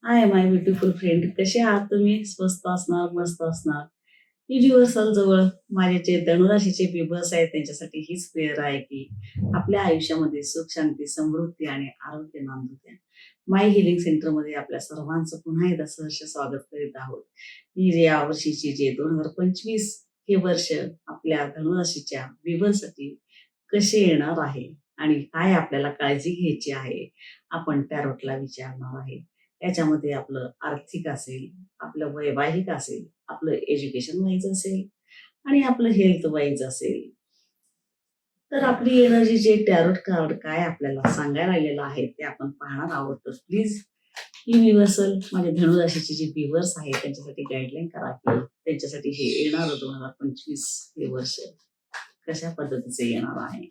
Hi my beautiful friend, कसे आहात तुम्ही? स्वस्त असणार, मस्त असणार. युनिव्हर्सल जवळ माझे जे धनुराशीचे पीपल्स आहेत त्यांच्यासाठी हीच प्रेयर आहे की आपल्या आयुष्यामध्ये सुख, शांती, समृद्धी आणि आरोग्य नांदू द्या. माय हिलिंग सेंटरमध्ये आपल्या सर्वांचं पुन्हा एकदा सहर्ष स्वागत करीत आहोत. ही या वर्षीची जे 2025 हे वर्ष आपल्या धनुराशीच्या पीपल्ससाठी कसे येणार आहे आणि काय आपल्याला काळजी घ्यायची आहे, आपण टॅरोटला विचारणार आहे. याच्यामध्ये आपलं आर्थिक असेल, आपलं वैवाहिक असेल, आपलं एज्युकेशन वाईज असेल आणि आपलं हेल्थ वाईज असेल. तर आपली एनर्जी जे टॅरोट कार्ड काय आपल्याला सांगायला आलेलं आहे ते आपण पाहणार आहोत. तर प्लीज युनिव्हर्सल माझ्या धनुराशीचे जे व्ह्यूअर्स आहेत त्यांच्यासाठी गाईडलाईन करा की त्यांच्यासाठी हे येणारं 2025 हे वर्ष कशा पद्धतीचे येणार आहे.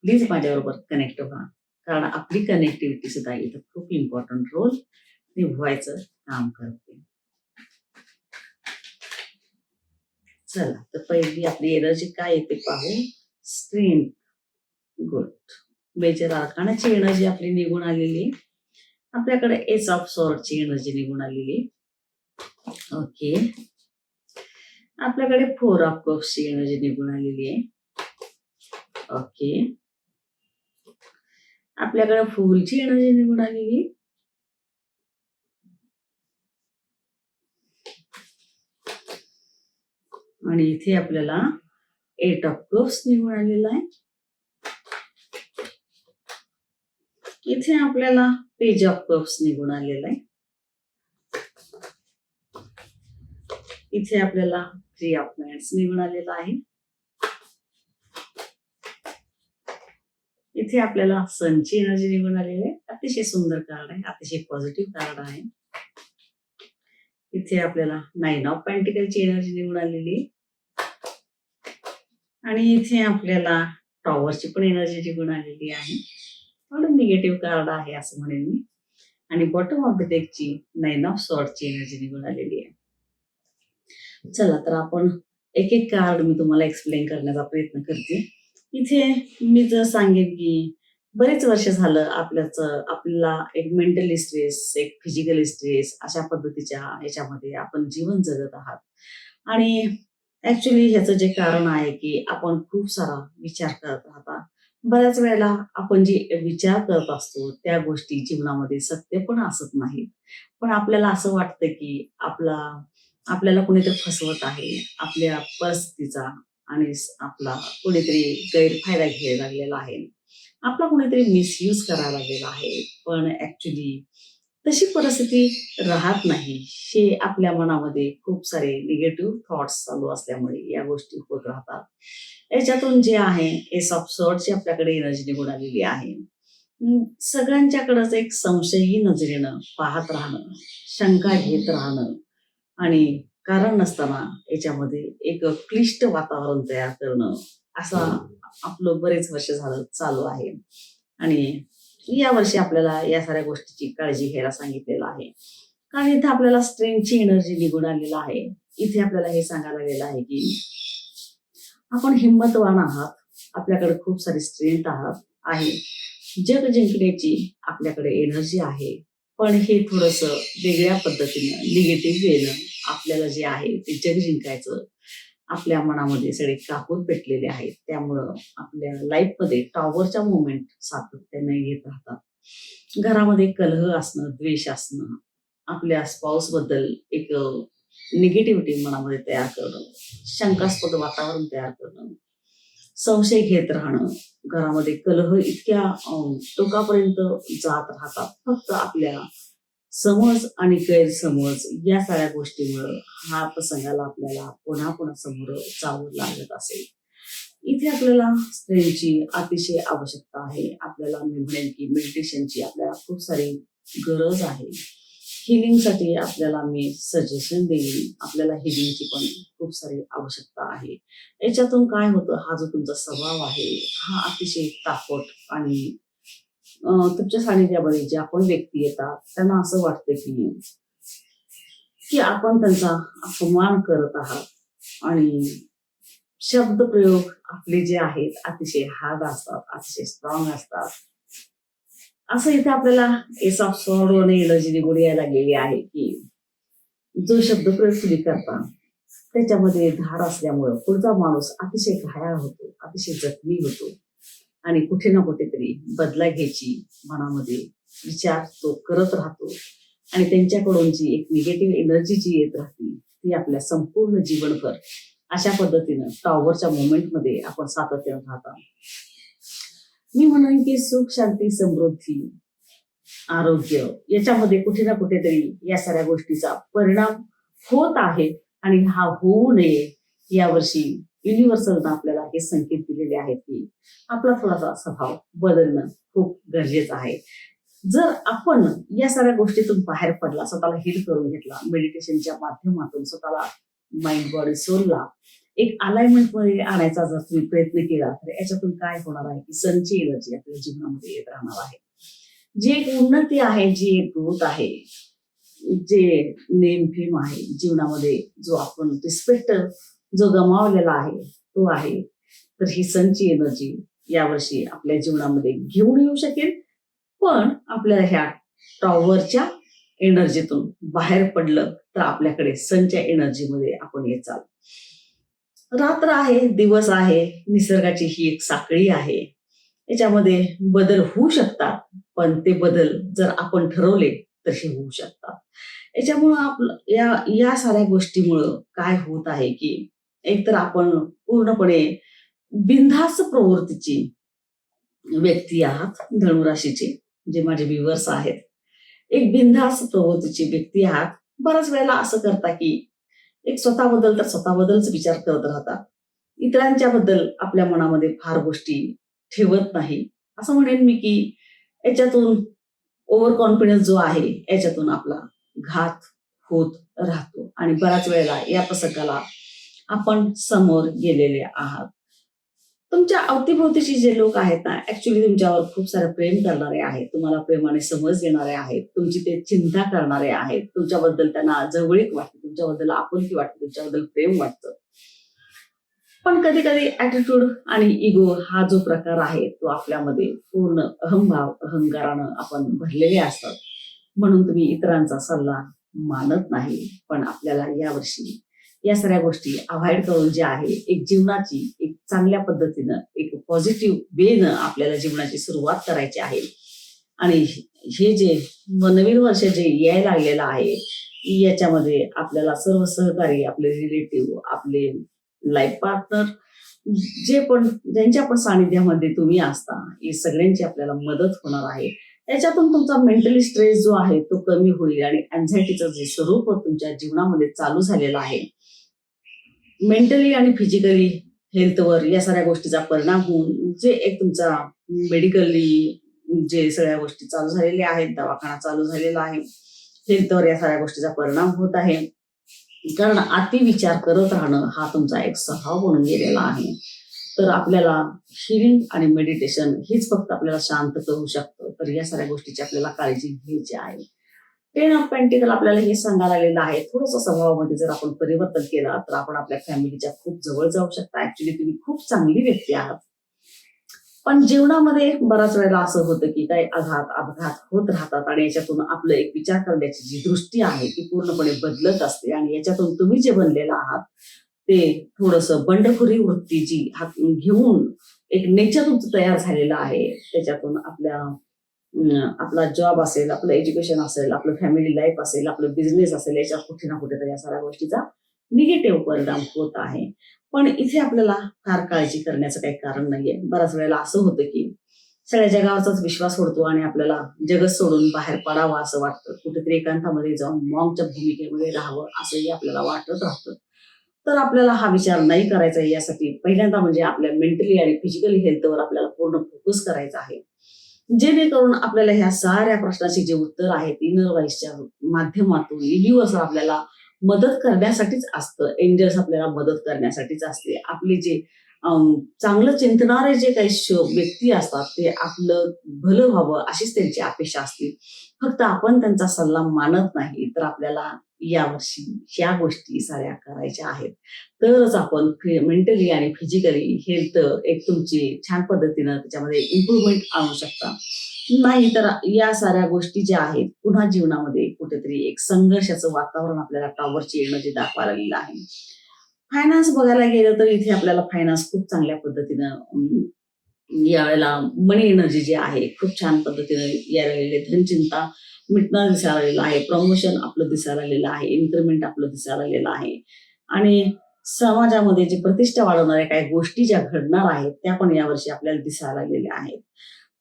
प्लीज माझ्याबरोबर कनेक्ट व्हा, कारण आपली कनेक्टिव्हिटी सुद्धा इथं खूप इम्पॉर्टंट रोल निभवायचं काम करते. चला तर पहिली आपली एनर्जी काय येते पाहू. Strength, good. मेजर आर्कानाची एनर्जी आपली निघून आलेली. आपल्याकडे एस ऑफ सॉर्डची एनर्जी निघून आलेली. ओके. आपल्याकडे फोर ऑफ कप्सची एनर्जी निघून आलेली आहे. ओके. आपल्याकडे फूलची एनर्जी निघून आलेली. आणि इथे आपल्याला एट ऑफ कप्स निघून आलेला आहे. इथे आपल्याला पेज ऑफ कप्स निघून आलेला आहे. इथे आपल्याला थ्री ऑफ वँड्स निघून आलेला आहे. इथे आपल्याला सनची एनर्जी निघून आलेली आहे. अतिशय सुंदर कार्ड आहे, अतिशय पॉझिटिव्ह कार्ड आहे. इथे आपल्याला नाईन ऑफ पेंटिकलची एनर्जी निघून आलेली. आणि इथे आपल्याला टॉवरची पण एनर्जी निघून आलेली आहे. थोडं निगेटिव्ह कार्ड आहे असं म्हणेन मी. आणि बॉटम ऑफ द डेकची नाईन ऑफ सॉर्डची एनर्जी निघून आलेली आहे. चला तर आपण एक एक कार्ड मी तुम्हाला एक्सप्लेन करण्याचा प्रयत्न करते. इथे मी जर सांगेन की बरेच वर्ष झालं आपल्याला एक मेंटली स्ट्रेस, एक फिजिकली स्ट्रेस अशा पद्धतीच्या याच्यामध्ये आपण जीवन जगत आहात. आणि ऍक्च्युली ह्याचं जे कारण आहे की आपण खूप सारा विचार करत राहता. बऱ्याच वेळेला आपण जे विचार करत असतो त्या गोष्टी जीवनामध्ये सत्य पण असत नाहीत. पण आपल्याला असं वाटतं की आपल्याला कोणीतरी फसवत आहे आपल्या परिस्थितीचा, आणि आपला कोणीतरी गैरफायदा घ्यायला लागलेला आहे, आपला कोणीतरी मिसयूज करायला लागलेला आहे. पण ऍक्च्युली तशी परिस्थिती राहत नाही. हे आपल्या मनामध्ये खूप सारे निगेटिव्ह थॉट्स चालू असल्यामुळे या गोष्टी होत राहतात. याच्यातून जे आहे एस ऑफ सॉर्डची आपल्याकडे एनर्जी निघून आलेली आहे. सगळ्यांच्याकडंच एक संशयी नजरेनं पाहत राहणं, शंका घेत राहणं आणि कारण नसताना याच्यामध्ये एक क्लिष्ट वातावरण तयार करणं, असं आपलं बरेच वर्ष झालं चालू आहे. आणि या वर्षी आपल्याला या साऱ्या गोष्टीची काळजी घ्यायला सांगितलेलं आहे. कारण इथे आपल्याला स्ट्रेंथची एनर्जी निघून आलेला आहे. इथे आपल्याला हे सांगायला गेलं आहे की आपण हिंमतवान आहात, आपल्याकडे खूप सारी स्ट्रेंथ आहे, जग जिंकण्याची आपल्याकडे एनर्जी आहे. पण हे थोडस वेगळ्या पद्धतीनं निगेटिव्ह वेनं आपल्याला जे आहे ते जग जिंकायचं आपल्या मनामध्ये सगळे कापूर पेटलेले आहेत. त्यामुळं आपल्या लाईफमध्ये टॉवरच्या मुवमेंट सातत्याने येत राहतात. घरामध्ये कलह असणं, द्वेष असणं, आपल्या स्पाऊस बद्दल एक निगेटिव्हिटी मनामध्ये तयार करणं, शंकास्पद वातावरण तयार करणं, संशय घेत राहणं, घरामध्ये कलह इतक्या टोकापर्यंत जात राहतात फक्त आपल्या समज आणि गैरसमज या सगळ्या गोष्टीमुळे हा प्रसंगाला आपल्याला पुन्हा पुन्हा समोर जावं लागत असेल. इथे आपल्याला स्ट्रेंथची अतिशय आवश्यकता आहे. आपल्याला मी म्हणेन की मेडिटेशनची आपल्याला खूप सारी गरज आहे. हिलिंगसाठी आपल्याला मी सजेशन देईन. आपल्याला हिलिंगची पण खूप सारी आवश्यकता आहे. याच्यातून काय होतं, हा जो तुमचा स्वभाव आहे हा अतिशय तापट आणि तुमच्या सानिध्यामध्ये ज्या पण व्यक्ती येतात त्यांना असं वाटतं की की आपण त्यांचा अपमान करत आहात. आणि शब्द प्रयोग आपले जे आहेत अतिशय हार्ड असतात, अतिशय स्ट्रॉंग असतात. असं इथे आपल्याला एस ऑफ सॉर्ड एनर्जी निघून यायला लागलेली आहे की जो शब्दप्रयोग तुम्ही करता त्याच्यामध्ये धार असल्यामुळं पुढचा माणूस अतिशय घायाळ होतो, अतिशय जखमी होतो आणि कुठे ना कुठेतरी बदला घ्यायची मनामध्ये विचार तो करत राहतो आणि त्यांच्याकडून जी एक निगेटिव्ह एनर्जी जी येत राहते ती आपल्या संपूर्ण जीवनभर अशा पद्धतीनं टॉवरच्या मोमेंटमध्ये आपण सातत्यानं राहता. मी म्हणेन की सुख, शांती, समृद्धी, आरोग्य याच्यामध्ये कुठे ना कुठेतरी या सगळ्या गोष्टीचा परिणाम होत आहे आणि हा होऊ नये यावर्षी युनिव्हर्सलनं आपल्याला हे संकेत दिलेले आहेत की आपला थोडासा स्वभाव बदलणं खूप गरजेचं आहे. जर आपण या सगळ्या गोष्टीतून बाहेर पडला, स्वतःला हील करून घेतला, मेडिटेशनच्या माध्यमातून स्वतःला माइंड बॉडी सोलला एक अलाइनमेंट मध्ये आणायचा जर तुम्ही प्रयत्न केला तर याच्यातून काय होणार आहे की सनची एनर्जी आपल्या जीवनामध्ये येत राहणार आहे. जी एक उन्नती आहे, जी एक ग्रोथ आहे, जे नेम फेम आहे जीवनामध्ये, जो आपण रिस्पेक्ट जो गमावलेला आहे तो आहे, तर ही सनची एनर्जी यावर्षी आपल्या जीवनामध्ये घेऊन येऊ शकेल. पण आपल्याला ह्या टॉवरच्या एनर्जीतून बाहेर पडलं तर आपल्याकडे सनच्या एनर्जीमध्ये आपण येत चाल. रात्र आहे, दिवस आहे, निसर्गाची ही एक साखळी आहे. याच्यामध्ये बदल होऊ शकतात, पण ते बदल जर आपण ठरवले तर हे होऊ शकतात. याच्यामुळं आपलं या या साऱ्या गोष्टीमुळं काय होत आहे की एकतर आपण पूर्णपणे बिनधास्त प्रवृत्तीची व्यक्ती आहात, धनुराशीचे जे माझे व्ह्युअर्स आहेत. एक बिनधास्त प्रवृत्तीची व्यक्ती आहात. बऱ्याच वेळेला असं करता की एक स्वतःबद्दल तर स्वतःबद्दलच विचार करत राहता, इतरांच्या बद्दल आपल्या मनामध्ये फार गोष्टी ठेवत नाही. असं म्हणेन मी की याच्यातून ओव्हर कॉन्फिडन्स जो आहे याच्यातून आपला घात होत राहतो आणि बऱ्याच वेळेला या प्रसंगाला आपण समोर गेलेले आहात. तुमच्या अवतीभोवतीचे जे लोक आहेत ना, ऍक्च्युली तुमच्यावर खूप सारं प्रेम करणारे आहेत, तुम्हाला प्रेमाने समज देणारे आहेत, तुमची ते चिंता करणारे आहेत, तुमच्याबद्दल त्यांना जवळीक वाटते, तुमच्याबद्दल आपुलकी वाटते, तुमच्याबद्दल प्रेम वाटतं. पण कधी कधी ऍटिट्यूड आणि इगो हा जो प्रकार आहे तो आपल्यामध्ये पूर्ण अहंभाव अहंकारानं आपण भरलेले असतात, म्हणून तुम्ही इतरांचा सल्ला मानत नाही. पण आपल्याला यावर्षी या सगळ्या गोष्टी अवॉइड करून जे आहे एक जीवनाची एक चांगल्या पद्धतीनं एक पॉझिटिव्ह वेनं आपल्याला जीवनाची सुरुवात करायची आहे. आणि हे जे नवीन वर्ष जे यायला लागलेलं आहे याच्यामध्ये आपल्याला सर्व सहकारी, आपले रिलेटिव्ह, आपले लाईफ पार्टनर, जे पण ज्यांच्या पण सानिध्यामध्ये तुम्ही असता, हे सगळ्यांची आपल्याला मदत होणार आहे. याच्यातून तुमचा मेंटली स्ट्रेस जो आहे तो कमी होईल आणि अँझायटीचं जे स्वरूप तुमच्या जीवनामध्ये चालू झालेलं आहे, मेंटली आणि फिजिकली हेल्थवर या सगळ्या गोष्टीचा परिणाम होऊन जे एक तुमचा मेडिकली जे सगळ्या गोष्टी चालू झालेल्या आहेत, दवाखाना चालू झालेला आहे, हेल्थवर या सगळ्या गोष्टीचा परिणाम होत आहे. कारण अति विचार करत राहणं हा तुमचा एक स्वभाव बनून गेलेला आहे. तर आपल्याला हिलिंग आणि मेडिटेशन हेच फक्त आपल्याला शांत करू शकतं. तर या सगळ्या गोष्टीची आपल्याला काळजी घ्यायची आहे. 10 ऑफ पेंटिकल आपल्याला हे सांगायला आलेलं आहे, थोडंसं स्वभावामध्ये जर आपण परिवर्तन केलं तर आपण आपल्या फॅमिलीच्या खूप जवळ जाऊ शकता. ऍक्च्युली तुम्ही खूप चांगली व्यक्ती आहात. पण जीवनामध्ये बऱ्याच वेळेला असं होतं की काही अपघात होत राहतात आणि याच्यातून आपलं एक विचार करण्याची जी दृष्टी आहे ती पूर्णपणे बदलत असते आणि याच्यातून तुम्ही जे बनलेला आहात ते थोडंसं बंडखोरी वृत्ती जी घेऊन एक नेचर तुमचं तयार झालेलं आहे. त्याच्यातून आपला जॉब असेल, आपलं एज्युकेशन असेल, आपलं फॅमिली लाईफ असेल, आपलं बिझनेस असेल, याच्यात कुठे ना कुठेतरी या सगळ्या गोष्टीचा निगेटिव्ह परिणाम होत आहे. पण इथे आपल्याला फार काळजी करण्याचं काही कारण नाहीये. बऱ्याच वेळेला असं होतं की सगळ्या जगावरचाच विश्वास सोडतो आणि आपल्याला जगत सोडून बाहेर पडावं असं वाटतं, कुठेतरी एकांतामध्ये जाऊन मॉमच्या भूमिकेमध्ये राहावं असंही आपल्याला वाटत राहतं. तर आपल्याला हा विचार नाही करायचा आहे. यासाठी पहिल्यांदा म्हणजे आपल्या मेंटली आणि फिजिकली हेल्थवर आपल्याला पूर्ण फोकस करायचा आहे, जेणेकरून आपल्याला ह्या साऱ्या प्रश्नाचे जे उत्तर आहे इनर व्हॉइसच्या माध्यमातून युनिव्हर्स आपल्याला मदत करण्यासाठीच असतं, एंजल्स आपल्याला मदत करण्यासाठीच असते. आपले जे चांगलं चिंतणारे जे काही व्यक्ती असतात ते आपलं भलं व्हावं अशीच त्यांची अपेक्षा असते. फक्त आपण त्यांचा सल्ला मानत नाही तर आपल्याला यावर्षी ह्या गोष्टी साऱ्या करायच्या आहेत. तरच आपण मेंटली आणि फिजिकली हेल्थ एक तुमची छान पद्धतीनं त्याच्यामध्ये इम्प्रूव्हमेंट आणू शकता. नाहीतर या साऱ्या गोष्टी ज्या आहेत पुन्हा जीवनामध्ये कुठेतरी एक संघर्षाचं वातावरण आपल्याला टॉवरची एनर्जी दाखवायला लागलेलं आहे. फायनान्स बघायला गेलं तर इथे आपल्याला फायनान्स खूप चांगल्या पद्धतीनं यावेळेला मनी एनर्जी जी आहे खूप छान पद्धतीने यायला लागलेली आहे. धनचिंता मिटणं दिसायला लागलेलं आहे. प्रमोशन आपलं दिसायला लागलेलं आहे. इन्क्रिमेंट आपलं दिसायला लागलेलं आहे. आणि समाजामध्ये जी प्रतिष्ठा वाढवणाऱ्या काही गोष्टी ज्या घडणार आहेत त्या पण यावर्षी आपल्याला दिसायला लागलेल्या आहेत.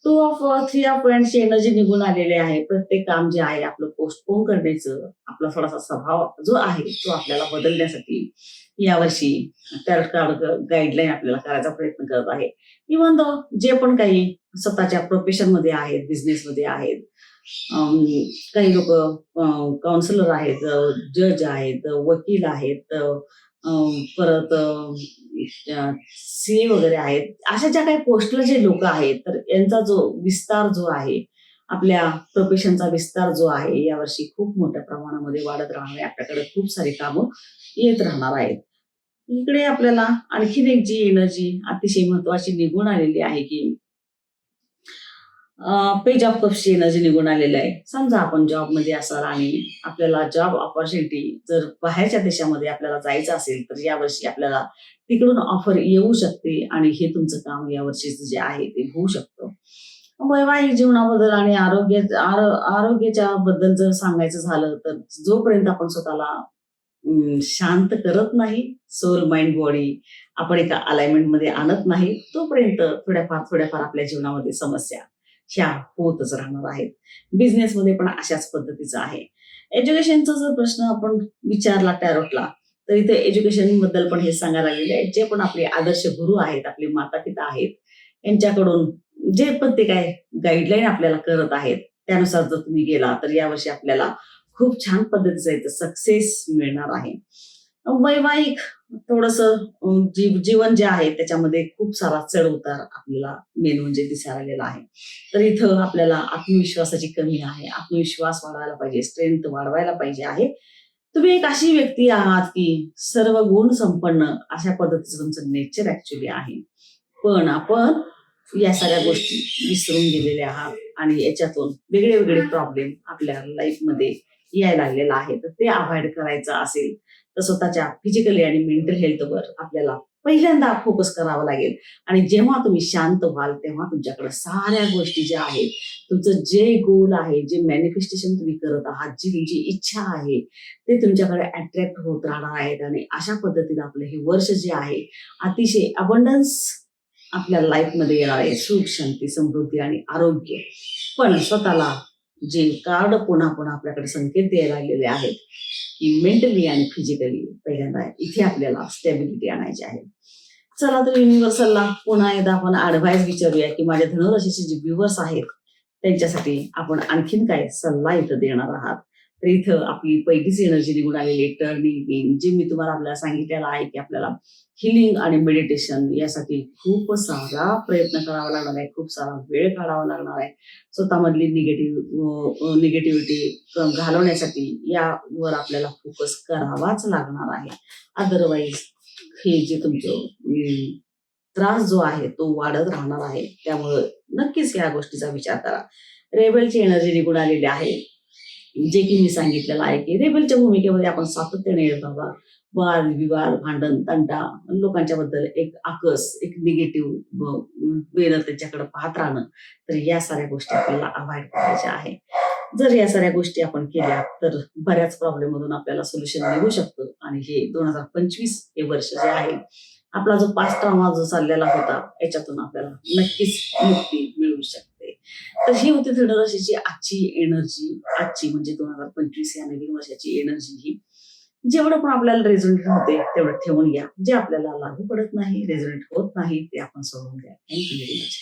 थ्री ऑफ पॉइंटची एनर्जी निघून आलेली आहे. प्रत्येक काम जे आहे आपलं पोस्टपोन करण्याचं आपला थोडासा स्वभाव जो आहे तो आपल्याला बदलण्यासाठी यावर्षी टॅरोट कार्ड गाईडलाईन आपल्याला करायचा प्रयत्न करत आहे. इव्हन दो जे पण काही स्वतःच्या प्रोफेशन मध्ये आहेत, बिझनेस मध्ये आहेत, अम, काही लोक काउन्सिलर आहेत, जज आहेत, वकील आहेत, परत सीए वगैरे आहेत. अशा ज्या काही पोस्टला जे लोक आहेत तर यांचा जो विस्तार जो आहे आपल्या प्रोफेशनचा विस्तार जो आहे यावर्षी खूप मोठ्या प्रमाणामध्ये वाढत राहणार आहे. आपल्याकडे खूप सारी कामं येत राहणार आहेत. इकडे आपल्याला आणखीन एक जी एनर्जी अतिशय महत्वाची निघून आलेली आहे की पेज ऑफ कप्सची एनर्जी निघून आलेली आहे. समजा आपण जॉबमध्ये असाल आणि आपल्याला जॉब ऑपॉर्च्युनिटी जर बाहेरच्या देशामध्ये आपल्याला जायचं असेल तर यावर्षी आपल्याला तिकडून ऑफर येऊ शकते आणि हे तुमचं काम यावर्षीचं जे आहे ते होऊ शकतं. वैवाहिक जीवनाबद्दल आणि आरोग्याच्या बद्दल जर सांगायचं झालं तर जोपर्यंत आपण स्वतःला शांत करत नाही, सोल माइंड बॉडी आपण एका अलाइनमेंट मध्ये आणत नाही तोपर्यंत थोड्याफार आपल्या जीवनामध्ये समस्या ह्या होतच राहणार आहेत. बिझनेसमध्ये पण अशाच पद्धतीचं आहे. एज्युकेशनचा जर प्रश्न आपण विचारला टॅरोटला तर इथे एज्युकेशन बद्दल पण हे सांगायला लागलेले आहे. जे पण आपले आदर्श गुरु आहेत, आपले माता पिता आहेत, यांच्याकडून जे पण ते काय गाईडलाईन आपल्याला करत आहेत त्यानुसार जर तुम्ही गेला तर यावर्षी आपल्याला खूप छान पद्धतीचं इथं सक्सेस मिळणार आहे. वैवाहिक थोडस जीवन जे आहे त्याच्यामध्ये खूप सारा चढ उतार आपल्याला मेन म्हणजे दिसायला आलेला आहे. तर इथं आपल्याला आत्मविश्वासाची कमी आहे. आत्मविश्वास वाढवायला पाहिजे, स्ट्रेंथ वाढवायला पाहिजे आहे. तुम्ही एक अशी व्यक्ती आहात की सर्व गुण संपन्न अशा पद्धतीचं तुमचं नेचर ऍक्च्युली आहे. पण आपण या सगळ्या गोष्टी विसरून गेलेल्या आहात आणि याच्यातून वेगळे वेगळे प्रॉब्लेम आपल्या लाईफमध्ये यायला लागलेला आहे. तर ते अवॉइड करायचं असेल तर स्वतःच्या फिजिकली आणि मेंटल हेल्थवर आपल्याला पहिल्यांदा फोकस करावा लागेल. आणि जेव्हा तुम्ही शांत व्हाल तेव्हा तुमच्याकडे साऱ्या गोष्टी ज्या आहेत, तुमचं जे गोल आहे, जे मॅनिफेस्टेशन तुम्ही करत आहात, जी तुमची इच्छा आहे ते तुमच्याकडे अट्रॅक्ट होत राहणार आहेत. आणि अशा पद्धतीने आपलं हे वर्ष जे आहे अतिशय अबंडन्स आपल्या लाईफ मध्ये येणार आहे. सुख, शांती, समृद्धी आणि आरोग्य. पण स्वतःला जे कार्ड पुन्हा पुन्हा आपल्याकडे संकेत द्यायला लागलेले आहेत की मेंटली आणि फिजिकली पहिल्यांदा इथे आपल्याला स्टॅबिलिटी आणायची आहे. चला तर युनिव्हर्सलला पुन्हा एकदा आपण ऍडवाइस विचारूया की माझ्या धनुराशीचे जे व्ह्युअर्स आहेत त्यांच्यासाठी आपण आणखीन काय सल्ला इथं देणार आहात. तर इथं आपली पहिलीच एनर्जी निघून आलेली आहे टर्निंग इन, जे मी तुम्हाला आपल्याला सांगितलेलं आहे की आपल्याला हिलिंग आणि मेडिटेशन यासाठी खूप सारा प्रयत्न करावा लागणार आहे, खूप सारा वेळ काढावा लागणार आहे. स्वतःमधली निगेटिव्हिटी घालवण्यासाठी यावर आपल्याला फोकस करावाच लागणार आहे. अदरवाईज हे जे तुमचं त्रास जो आहे तो वाढत राहणार आहे. त्यामुळे नक्कीच या गोष्टीचा विचार करा. रेबलची एनर्जी निघून आलेली आहे, जे की मी सांगितलेलं आहे की रेबलच्या भूमिकेमध्ये आपण सातत्याने येत आहोत. वाद विवाद, भांडण, तंटा, लोकांच्या बद्दल एक आकस, एक निगेटिव्ह वेळं त्यांच्याकडे पाहत राहणं. तर या साऱ्या गोष्टी आपल्याला अवॉइड करायच्या आहे. जर या साऱ्या गोष्टी आपण केल्या तर बऱ्याच प्रॉब्लेम मधून आपल्याला सोल्युशन मिळू शकतं. आणि हे 2025 हे वर्ष जे आहे आपला जो पास्ट ट्रॉमा जो चाललेला होता याच्यातून आपल्याला नक्कीच मुक्ती मिळू शकते. तर ही होती धनुराशीची आजची एनर्जी. आजची म्हणजे 2025 या नवीन वर्षाची एनर्जी. ही जेवढं पण आपल्याला रेझोनेट होते तेवढं ठेवून घ्या. जे आपल्याला लागू पडत नाही, रेझोनेट होत नाही ते आपण सोडून द्या. Thank you very much.